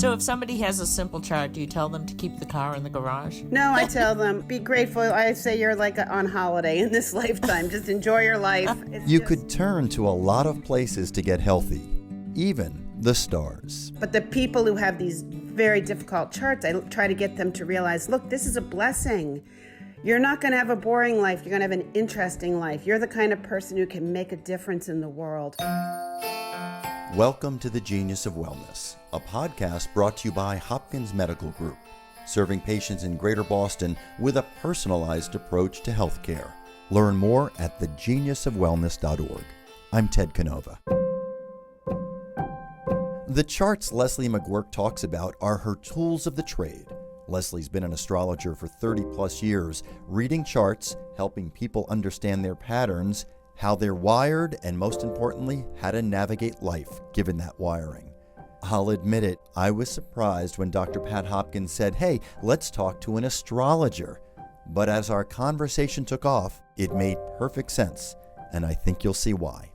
So if somebody has a simple chart, do you tell them to keep the car in the garage? No, I tell them, be grateful. I say you're like on holiday in this lifetime. Just enjoy your life. You could turn to a lot of places to get healthy, even the stars. But the people who have these very difficult charts, I try to get them to realize, look, this is a blessing. You're not going to have a boring life. You're going to have an interesting life. You're the kind of person who can make a difference in the world. Welcome to The Genius of Wellness, a podcast brought to you by Hopkins Medical Group, serving patients in Greater Boston with a personalized approach to healthcare. Learn more at thegeniusofwellness.org. I'm Ted Canova. The charts Leslie McGuirk talks about are her tools of the trade. Leslie's been an astrologer for 30 plus years, reading charts, helping people understand their patterns, how they're wired, and most importantly, how to navigate life given that wiring. I'll admit it, I was surprised when Dr. Pat Hopkins said, hey, let's talk to an astrologer. But as our conversation took off, it made perfect sense, and I think you'll see why.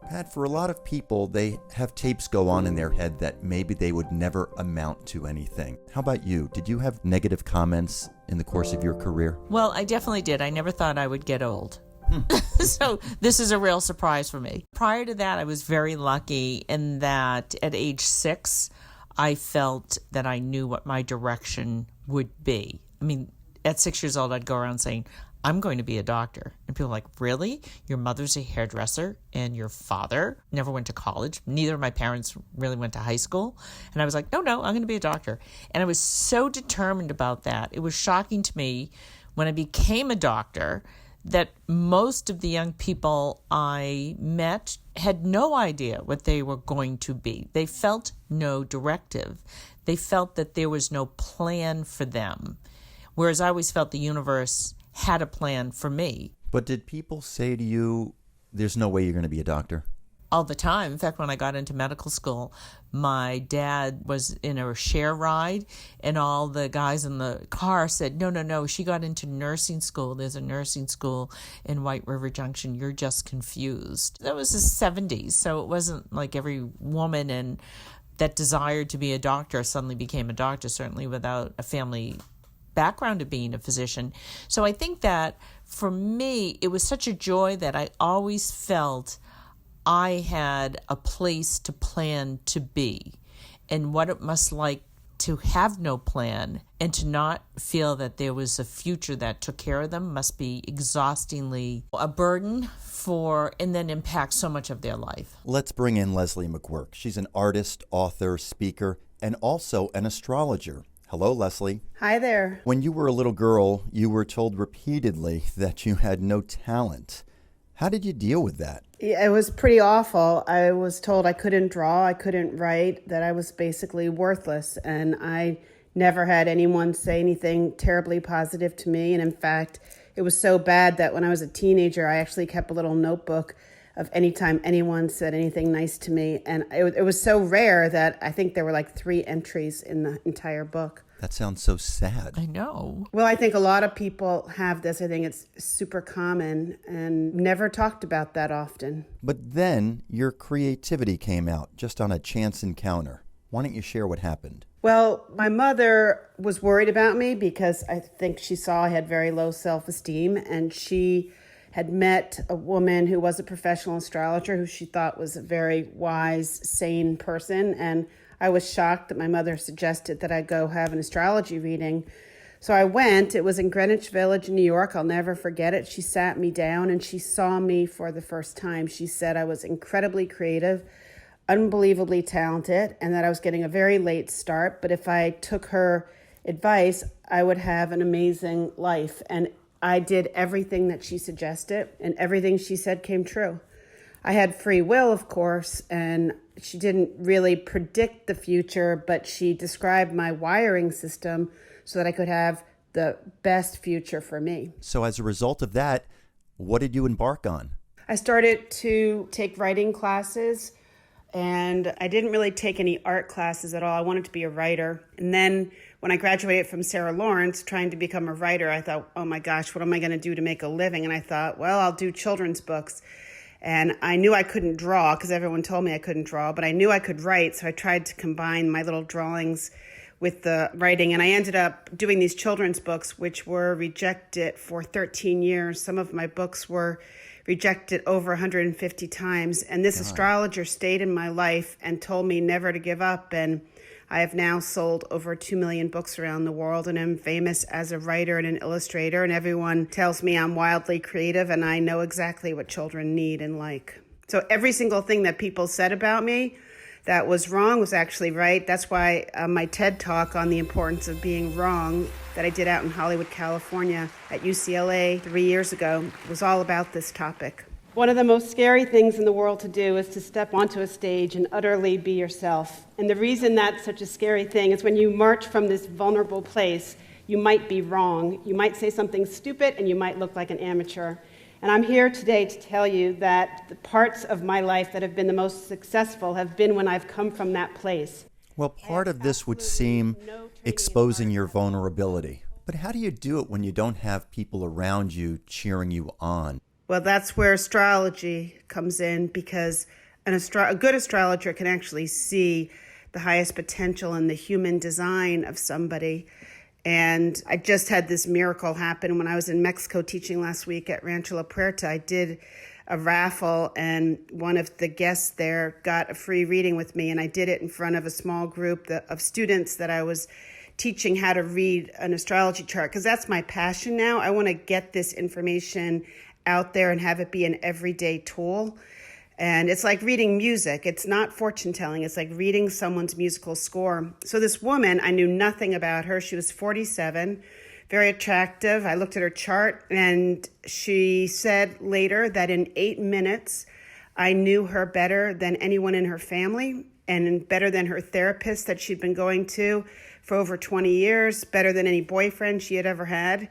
Pat, for a lot of people, they have tapes go on in their head that maybe they would never amount to anything. How about you? Did you have negative comments in the course of your career? Well, I definitely did. I never thought I would get old. So this is a real surprise for me. Prior to that, I was very lucky in that at age 6, I felt that I knew what my direction would be. I mean, at 6 years old, I'd go around saying, I'm going to be a doctor. And people are like, really? Your mother's a hairdresser and your father never went to college. Neither of my parents really went to high school. And I was like, no, I'm going to be a doctor. And I was so determined about that. It was shocking to me when I became a doctor that most of the young people I met had no idea what they were going to be. They felt no directive. They felt that there was no plan for them. Whereas I always felt the universe had a plan for me. But did people say to you, there's no way you're going to be a doctor? All the time. In fact, when I got into medical school, my dad was in a share ride, and all the guys in the car said, no, she got into nursing school. There's a nursing school in White River Junction. You're just confused. That was the 70s, so it wasn't like every woman that desired to be a doctor suddenly became a doctor, certainly without a family background of being a physician. So I think that for me, it was such a joy that I always felt I had a place to plan to be, and what it must like to have no plan and to not feel that there was a future that took care of them must be exhaustingly a burden for, and then impact so much of their life. Let's bring in Leslie McGuirk. She's an artist, author, speaker, and also an astrologer. Hello, Leslie. Hi there. When you were a little girl, you were told repeatedly that you had no talent. How did you deal with that? It was pretty awful. I was told I couldn't draw, I couldn't write, that I was basically worthless. And I never had anyone say anything terribly positive to me. And in fact, it was so bad that when I was a teenager, I actually kept a little notebook of any time anyone said anything nice to me. And it was so rare that I think there were like 3 entries in the entire book. That sounds so sad. I know. Well, I think a lot of people have this. I think it's super common and never talked about that often. But then your creativity came out just on a chance encounter. Why don't you share what happened? Well, my mother was worried about me because I think she saw I had very low self-esteem, and she had met a woman who was a professional astrologer who she thought was a very wise, sane person. And I was shocked that my mother suggested that I go have an astrology reading. So I went. It was in Greenwich Village, New York. I'll never forget it. She sat me down and she saw me for the first time. She said I was incredibly creative, unbelievably talented, and that I was getting a very late start. But if I took her advice, I would have an amazing life. And I did everything that she suggested, and everything she said came true. I had free will, of course, and she didn't really predict the future, but she described my wiring system so that I could have the best future for me. So as a result of that, what did you embark on? I started to take writing classes, and I didn't really take any art classes at all. I wanted to be a writer. And then when I graduated from Sarah Lawrence, trying to become a writer, I thought, oh my gosh, what am I going to do to make a living? And I thought, well, I'll do children's books. And I knew I couldn't draw because everyone told me I couldn't draw, but I knew I could write. So I tried to combine my little drawings with the writing. And I ended up doing these children's books, which were rejected for 13 years. Some of my books were rejected over 150 times. And this astrologer stayed in my life and told me never to give up. And I have now sold over 2 million books around the world, and I'm famous as a writer and an illustrator, and everyone tells me I'm wildly creative and I know exactly what children need and like. So every single thing that people said about me that was wrong was actually right. That's why my TED Talk on the importance of being wrong that I did out in Hollywood, California at UCLA 3 years ago was all about this topic. One of the most scary things in the world to do is to step onto a stage and utterly be yourself. And the reason that's such a scary thing is when you march from this vulnerable place, you might be wrong. You might say something stupid and you might look like an amateur. And I'm here today to tell you that the parts of my life that have been the most successful have been when I've come from that place. Well, part of this would seem exposing your vulnerability. But how do you do it when you don't have people around you cheering you on? Well, that's where astrology comes in, because a good astrologer can actually see the highest potential in the human design of somebody. And I just had this miracle happen when I was in Mexico teaching last week at Rancho La Puerta. I did a raffle, and one of the guests there got a free reading with me, and I did it in front of a small group of students that I was teaching how to read an astrology chart, because that's my passion now. I want to get this information out there and have it be an everyday tool. And it's like reading music. It's not fortune telling. It's like reading someone's musical score. So this woman, I knew nothing about her. She was 47, very attractive. I looked at her chart, and she said later that in 8 minutes, I knew her better than anyone in her family, and better than her therapist that she'd been going to for over 20 years, better than any boyfriend she had ever had.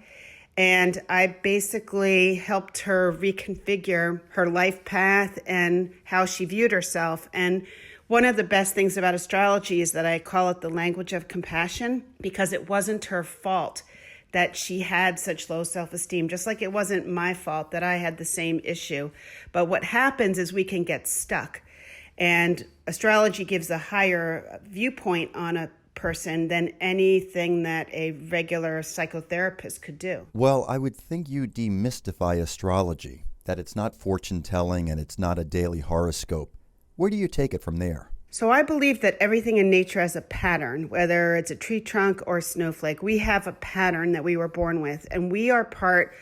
And I basically helped her reconfigure her life path and how she viewed herself. And one of the best things about astrology is that I call it the language of compassion, because it wasn't her fault that she had such low self-esteem, just like it wasn't my fault that I had the same issue. But what happens is we can get stuck. And astrology gives a higher viewpoint on a person than anything that a regular psychotherapist could do. Well, I would think you demystify astrology, that it's not fortune telling and it's not a daily horoscope. Where do you take it from there? So I believe that everything in nature has a pattern, whether it's a tree trunk or a snowflake. We have a pattern that we were born with, and we are part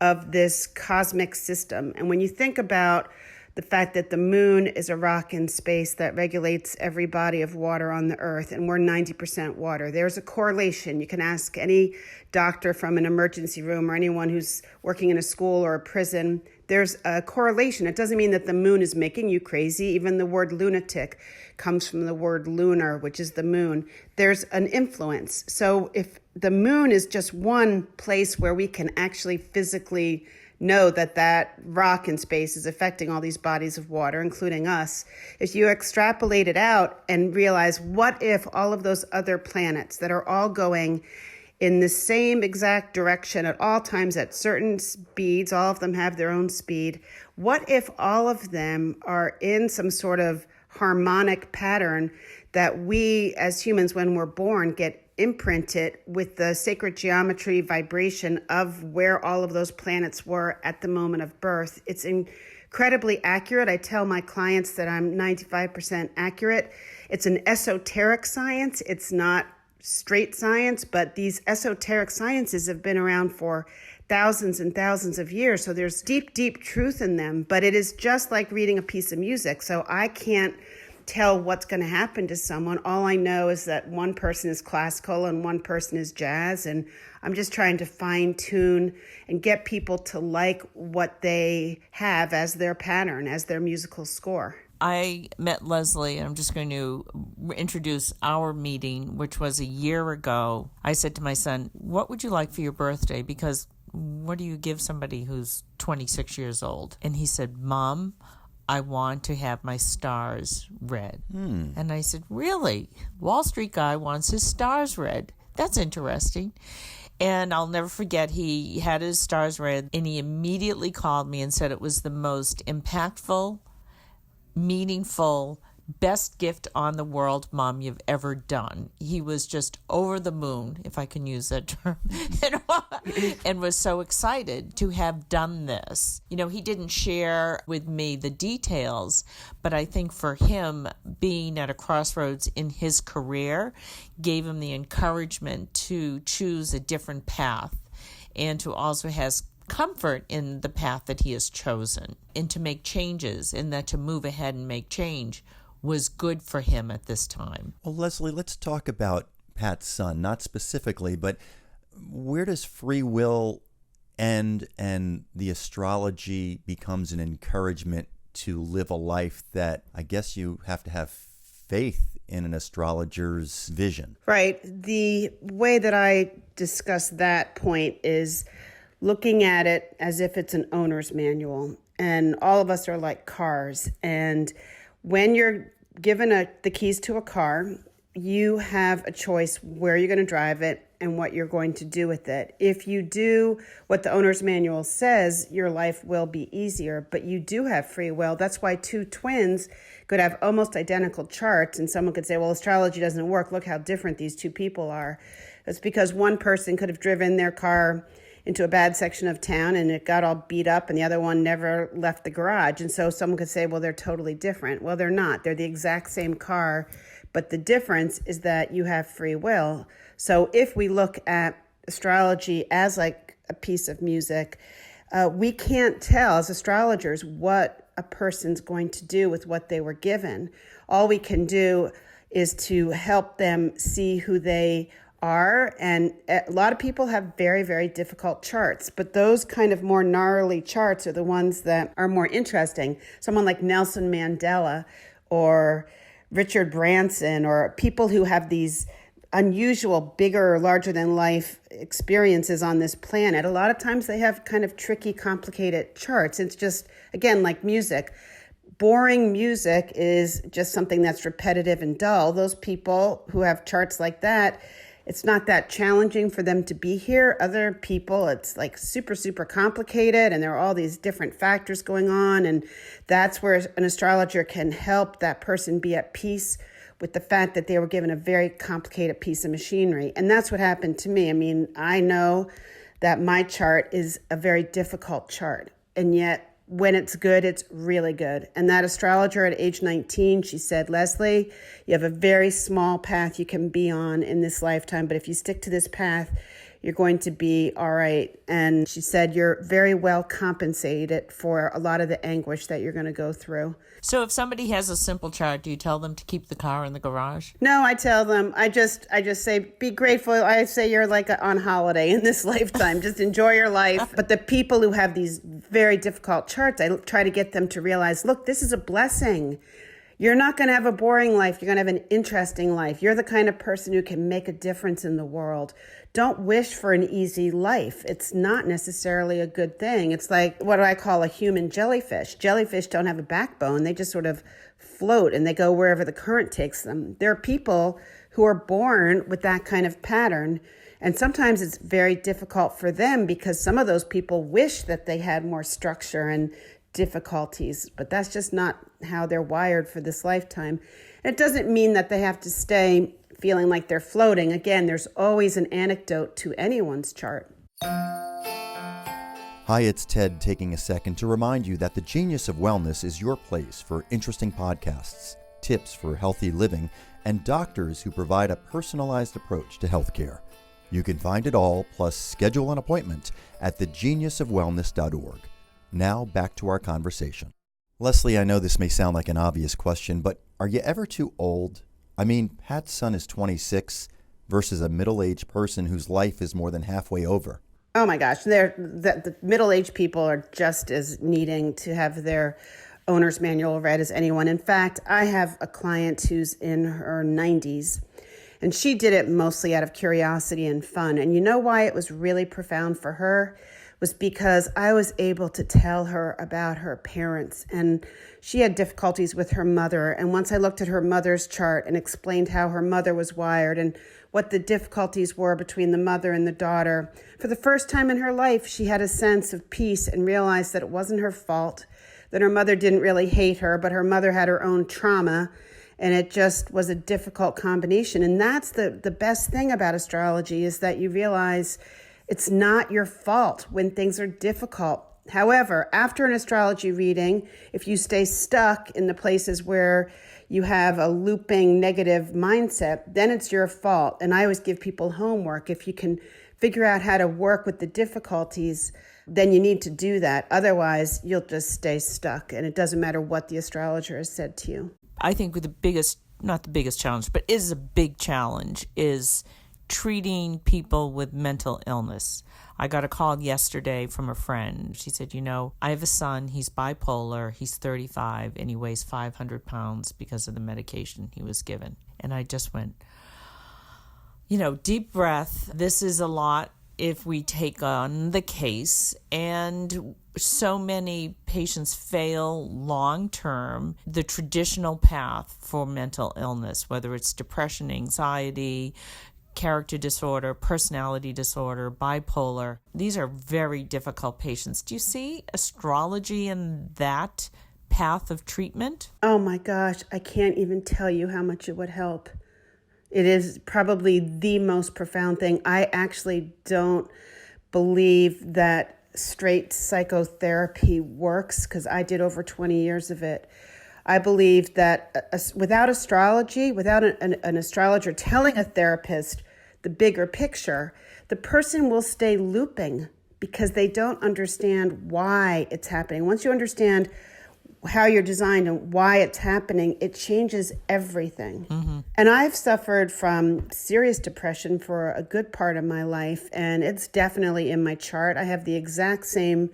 of this cosmic system. And when you think about the fact that the moon is a rock in space that regulates every body of water on the earth, and we're 90% water. There's a correlation. You can ask any doctor from an emergency room or anyone who's working in a school or a prison. There's a correlation. It doesn't mean that the moon is making you crazy. Even the word lunatic comes from the word lunar, which is the moon. There's an influence. So if the moon is just one place where we can actually physically know that that rock in space is affecting all these bodies of water, including us. If you extrapolate it out and realize, what if all of those other planets that are all going in the same exact direction at all times at certain speeds, all of them have their own speed, what if all of them are in some sort of harmonic pattern that we as humans, when we're born, get imprinted with the sacred geometry vibration of where all of those planets were at the moment of birth? It's incredibly accurate. I tell my clients that I'm 95% accurate. It's an esoteric science. It's not straight science, but these esoteric sciences have been around for thousands and thousands of years. So there's deep, deep truth in them, but it is just like reading a piece of music. So I can't tell what's going to happen to someone. All I know is that one person is classical and one person is jazz, and I'm just trying to fine tune and get people to like what they have as their pattern, as their musical score. I met Leslie, and I'm just going to introduce our meeting, which was a year ago. I said to my son, what would you like for your birthday? Because what do you give somebody who's 26 years old? And he said, Mom, I want to have my stars red. And I said, really? Wall Street guy wants his stars red. That's interesting. And I'll never forget, he had his stars read, and he immediately called me and said it was the most impactful, meaningful, best gift on the world, Mom, you've ever done. He was just over the moon, if I can use that term, and was so excited to have done this. You know, he didn't share with me the details, but I think for him, being at a crossroads in his career gave him the encouragement to choose a different path and to also has comfort in the path that he has chosen, and to make changes, and that to move ahead and make change was good for him at this time. Well, Leslie, let's talk about Pat's son, not specifically, but where does free will end and the astrology becomes an encouragement to live a life that I guess you have to have faith in an astrologer's vision? Right. The way that I discuss that point is looking at it as if it's an owner's manual, and all of us are like cars, and when you're given the keys to a car, you have a choice where you're going to drive it and what you're going to do with it. If you do what the owner's manual says, your life will be easier, but you do have free will. That's why two twins could have almost identical charts, and someone could say, well, astrology doesn't work. Look how different these two people are. It's because one person could have driven their car into a bad section of town and it got all beat up, and the other one never left the garage. And so someone could say, well, they're totally different. Well, they're not. They're the exact same car, but the difference is that you have free will. So if we look at astrology as like a piece of music, we can't tell as astrologers what a person's going to do with what they were given. All we can do is to help them see who they are. And a lot of people have very, very difficult charts, but those kind of more gnarly charts are the ones that are more interesting. Someone like Nelson Mandela or Richard Branson, or people who have these unusual, bigger, larger than life experiences on this planet. A lot of times they have kind of tricky, complicated charts. It's just, again, like music. Boring music is just something that's repetitive and dull. Those people who have charts like that, it's not that challenging for them to be here. Other people, it's like super, super complicated, and there are all these different factors going on. And that's where an astrologer can help that person be at peace with the fact that they were given a very complicated piece of machinery. And that's what happened to me. I mean, I know that my chart is a very difficult chart, and yet when it's good, it's really good. And that astrologer at age 19, she said, Leslie, you have a very small path you can be on in this lifetime, but if you stick to this path, you're going to be all right. And she said, you're very well compensated for a lot of the anguish that you're going to go through. So if somebody has a simple chart, do you tell them to keep the car in the garage? No, I tell them, I just say, be grateful. I say you're like on holiday in this lifetime. Just enjoy your life. But the people who have these very difficult charts, I try to get them to realize, look, this is a blessing. You're not going to have a boring life. You're going to have an interesting life. You're the kind of person who can make a difference in the world. Don't wish for an easy life. It's not necessarily a good thing. It's like what I call a human jellyfish. Jellyfish don't have a backbone. They just sort of float and they go wherever the current takes them. There are people who are born with that kind of pattern. And sometimes it's very difficult for them because some of those people wish that they had more structure and difficulties, but that's just not how they're wired for this lifetime. And it doesn't mean that they have to stay feeling like they're floating. Again, there's always an anecdote to anyone's chart. Hi, it's Ted taking a second to remind you that the Genius of Wellness is your place for interesting podcasts, tips for healthy living, and doctors who provide a personalized approach to healthcare. You can find it all, plus schedule an appointment at thegeniusofwellness.org. Now back to our conversation. Leslie, I know this may sound like an obvious question, but are you ever too old? I mean, Pat's son is 26 versus a middle-aged person whose life is more than halfway over. Oh my gosh, the middle-aged people are just as needing to have their owner's manual read as anyone. In fact, I have a client who's in her 90s, and she did it mostly out of curiosity and fun. And you know why it was really profound for her? was because I was able to tell her about her parents, and she had difficulties with her mother. And once I looked at her mother's chart and explained how her mother was wired and what the difficulties were between the mother and the daughter, for the first time in her life, she had a sense of peace and realized that it wasn't her fault, that her mother didn't really hate her, but her mother had her own trauma, and it just was a difficult combination. And that's the best thing about astrology, is that you realize it's not your fault when things are difficult. However, after an astrology reading, if you stay stuck in the places where you have a looping negative mindset, then it's your fault. And I always give people homework. If you can figure out how to work with the difficulties, then you need to do that. Otherwise, you'll just stay stuck, and it doesn't matter what the astrologer has said to you. I think not the biggest challenge, but is a big challenge, is treating people with mental illness. I got a call yesterday from a friend. She said, I have a son, he's bipolar, he's 35, and he weighs 500 pounds because of the medication he was given. And I just went, deep breath. This is a lot if we take on the case. And so many patients fail long-term the traditional path for mental illness, whether it's depression, anxiety, character disorder, personality disorder, bipolar. These are very difficult patients. Do you see astrology in that path of treatment? Oh my gosh, I can't even tell you how much it would help. It is probably the most profound thing. I actually don't believe that straight psychotherapy works, because I did over 20 years of it. I believe that without astrology, without an astrologer telling a therapist the bigger picture, the person will stay looping because they don't understand why it's happening. Once you understand how you're designed and why it's happening, it changes everything. Mm-hmm. And I've suffered from serious depression for a good part of my life, and it's definitely in my chart. I have the exact same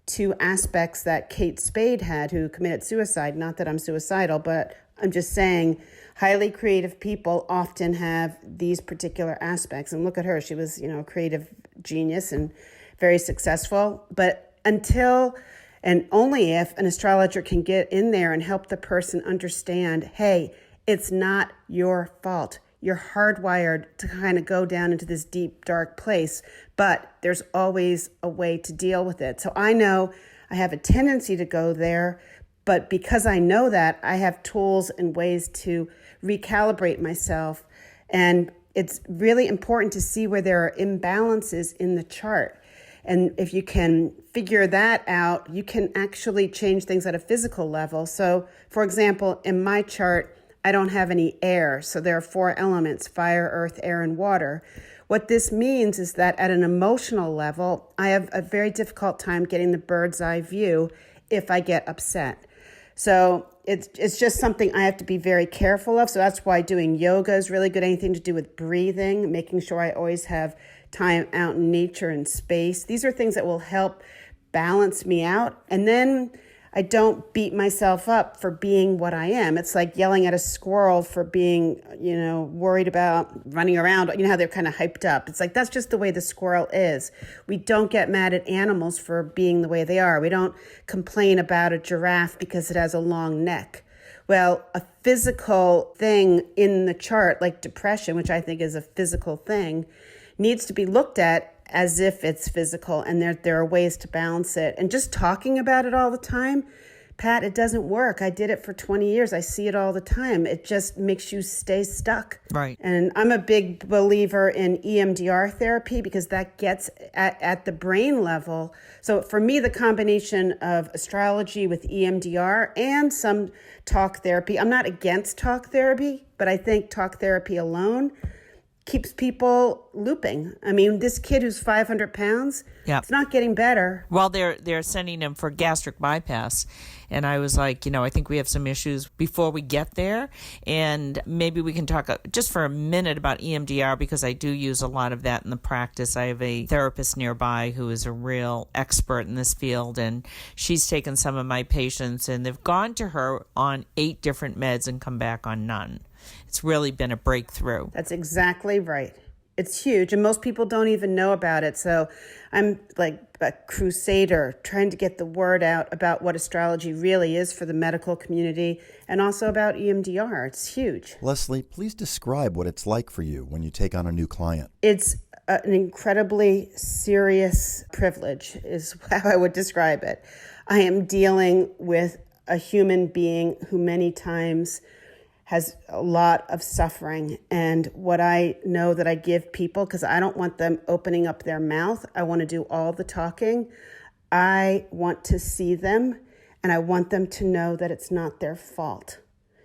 two aspects that Kate Spade had, who committed suicide. Not that I'm suicidal, but I'm just saying highly creative people often have these particular aspects. And look at her. She was, a creative genius and very successful. But until and only if an astrologer can get in there and help the person understand, hey, it's not your fault. You're hardwired to kind of go down into this deep, dark place, but there's always a way to deal with it. So I know I have a tendency to go there, but because I know that, I have tools and ways to recalibrate myself. And it's really important to see where there are imbalances in the chart. And if you can figure that out, you can actually change things at a physical level. So, for example, in my chart, I don't have any air. So there are 4 elements: fire, earth, air, and water. What this means is that at an emotional level, I have a very difficult time getting the bird's eye view if I get upset. So it's just something I have to be very careful of. So that's why doing yoga is really good. Anything to do with breathing, making sure I always have time out in nature and space. These are things that will help balance me out. And then I don't beat myself up for being what I am. It's like yelling at a squirrel for being, worried about running around. You know how they're kind of hyped up. It's like, that's just the way the squirrel is. We don't get mad at animals for being the way they are. We don't complain about a giraffe because it has a long neck. Well, a physical thing in the chart, like depression, which I think is a physical thing, needs to be looked at as if it's physical, and there are ways to balance it. And just talking about it all the time, Pat, it doesn't work. I did it for 20 years. I see it all the time. It just makes you stay stuck. Right. And I'm a big believer in EMDR therapy because that gets at the brain level. So for me, the combination of astrology with EMDR and some talk therapy, I'm not against talk therapy, but I think talk therapy alone keeps people looping. I mean, this kid who's 500 pounds, it's not getting better. Well, they're sending him for gastric bypass. And I was like, I think we have some issues before we get there. And maybe we can talk just for a minute about EMDR, because I do use a lot of that in the practice. I have a therapist nearby who is a real expert in this field, and she's taken some of my patients, and they've gone to her on 8 different meds and come back on none. It's really been a breakthrough. That's exactly right. It's huge, and most people don't even know about it. So I'm like a crusader trying to get the word out about what astrology really is for the medical community and also about EMDR. It's huge. Leslie, please describe what it's like for you when you take on a new client. It's an incredibly serious privilege is how I would describe it. I am dealing with a human being who many times has a lot of suffering. And what I know that I give people, because I don't want them opening up their mouth, I want to do all the talking. I want to see them, and I want them to know that it's not their fault.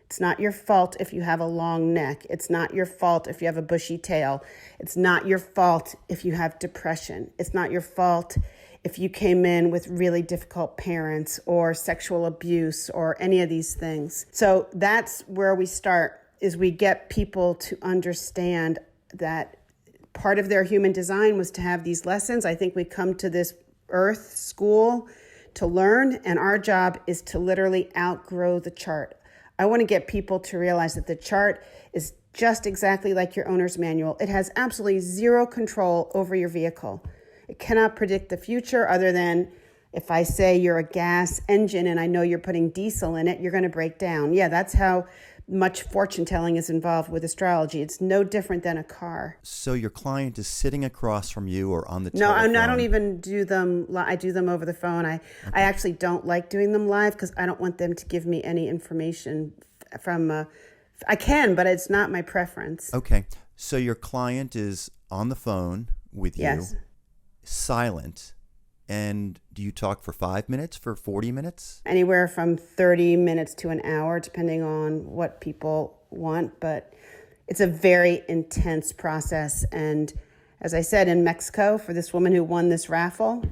It's not your fault if you have a long neck. It's not your fault if you have a bushy tail. It's not your fault if you have depression. It's not your fault if you came in with really difficult parents or sexual abuse or any of these things. So that's where we start, is we get people to understand that part of their human design was to have these lessons. I think we come to this earth school to learn, and our job is to literally outgrow the chart. I want to get people to realize that the chart is just exactly like your owner's manual. It has absolutely zero control over your vehicle. It cannot predict the future other than if I say you're a gas engine and I know you're putting diesel in it, you're going to break down. Yeah, that's how much fortune telling is involved with astrology. It's no different than a car. So your client is sitting across from you or on the No, telephone? I don't even do them. I do them over the phone. I actually don't like doing them live because I don't want them to give me any information from, I can, but it's not my preference. Okay. So your client is on the phone with you, Yes. silent, and do you talk for 5 minutes, for 40 minutes? Anywhere from 30 minutes to an hour, depending on what people want. But it's a very intense process. And as I said, in Mexico, for this woman who won this raffle,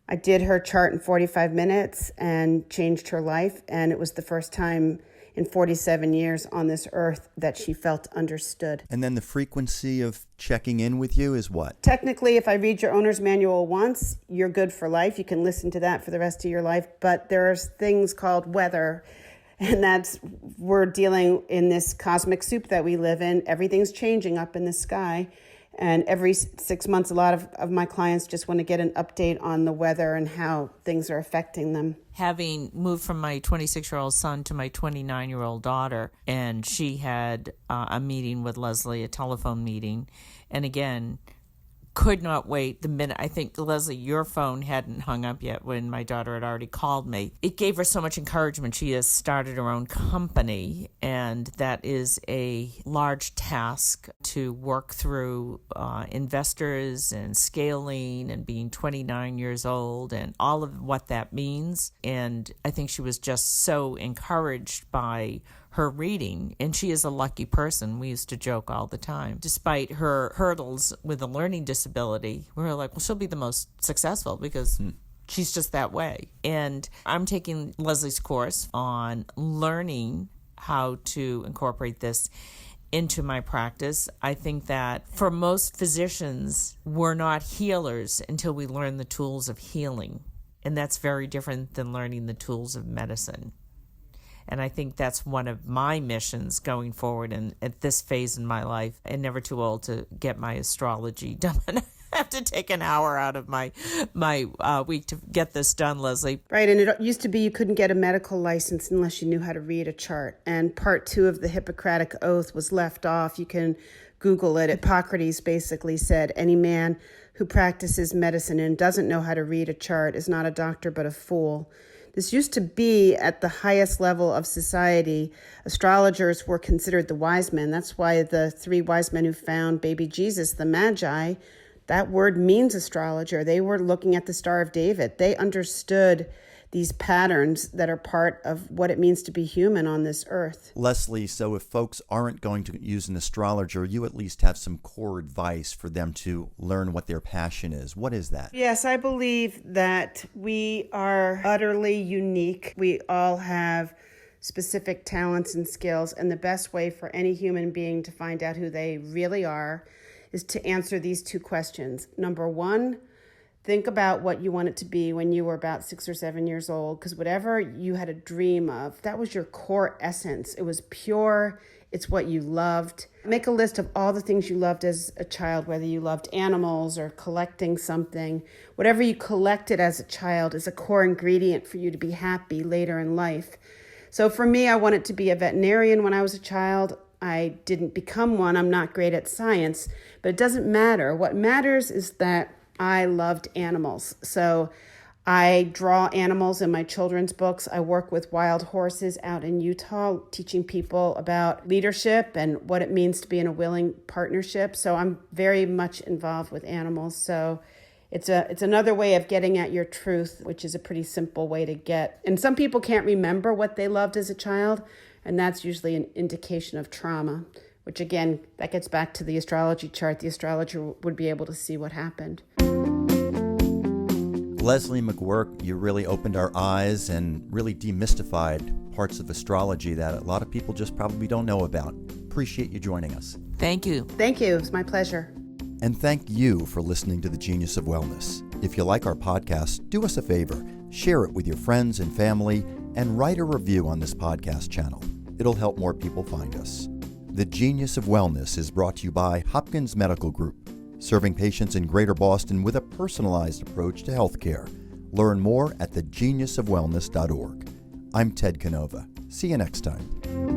I did her chart in 45 minutes and changed her life. And it was the first time in 47 years on this earth that she felt understood. And then the frequency of checking in with you is what? Technically, if I read your owner's manual once, you're good for life. You can listen to that for the rest of your life. But there's things called weather, and we're dealing in this cosmic soup that we live in. Everything's changing up in the sky. And every 6 months, a lot of my clients just want to get an update on the weather and how things are affecting them. Having moved from my 26-year-old son to my 29-year-old daughter, and she had a meeting with Leslie, a telephone meeting, and again, could not wait the minute. I think, Leslie, your phone hadn't hung up yet when my daughter had already called me. It gave her so much encouragement. She has started her own company, and that is a large task to work through investors and scaling and being 29 years old and all of what that means. And I think she was just so encouraged by her reading, and she is a lucky person. We used to joke all the time. Despite her hurdles with a learning disability, we were like, well, she'll be the most successful because she's just that way. And I'm taking Leslie's course on learning how to incorporate this into my practice. I think that for most physicians, we're not healers until we learn the tools of healing. And that's very different than learning the tools of medicine. And I think that's one of my missions going forward and at this phase in my life. And never too old to get my astrology done. I have to take an hour out of my week to get this done, Leslie. Right, and it used to be you couldn't get a medical license unless you knew how to read a chart. And part 2 of the Hippocratic Oath was left off. You can Google it. Hippocrates basically said, any man who practices medicine and doesn't know how to read a chart is not a doctor but a fool. This used to be at the highest level of society. Astrologers were considered the wise men. That's why the 3 wise men who found baby Jesus, the Magi, that word means astrologer. They were looking at the Star of David. They understood these patterns that are part of what it means to be human on this earth. Leslie, so if folks aren't going to use an astrologer, you at least have some core advice for them to learn what their passion is. What is that? Yes, I believe that we are utterly unique. We all have specific talents and skills, and the best way for any human being to find out who they really are is to answer these 2 questions. Number 1, think about what you want it to be when you were about 6 or 7 years old, because whatever you had a dream of, that was your core essence. It was pure. It's what you loved. Make a list of all the things you loved as a child, whether you loved animals or collecting something. Whatever you collected as a child is a core ingredient for you to be happy later in life. So for me, I wanted to be a veterinarian when I was a child. I didn't become one. I'm not great at science, but it doesn't matter. What matters is that I loved animals. So I draw animals in my children's books. I work with wild horses out in Utah, teaching people about leadership and what it means to be in a willing partnership. So I'm very much involved with animals. So it's another way of getting at your truth, which is a pretty simple way to get. And some people can't remember what they loved as a child, and that's usually an indication of trauma, which again, that gets back to the astrology chart. The astrologer would be able to see what happened. Leslie McGuirk, you really opened our eyes and really demystified parts of astrology that a lot of people just probably don't know about. Appreciate you joining us. Thank you. Thank you. It's my pleasure. And thank you for listening to The Genius of Wellness. If you like our podcast, do us a favor, share it with your friends and family, and write a review on this podcast channel. It'll help more people find us. The Genius of Wellness is brought to you by Hopkins Medical Group, serving patients in Greater Boston with a personalized approach to healthcare. Learn more at thegeniusofwellness.org. I'm Ted Canova. See you next time.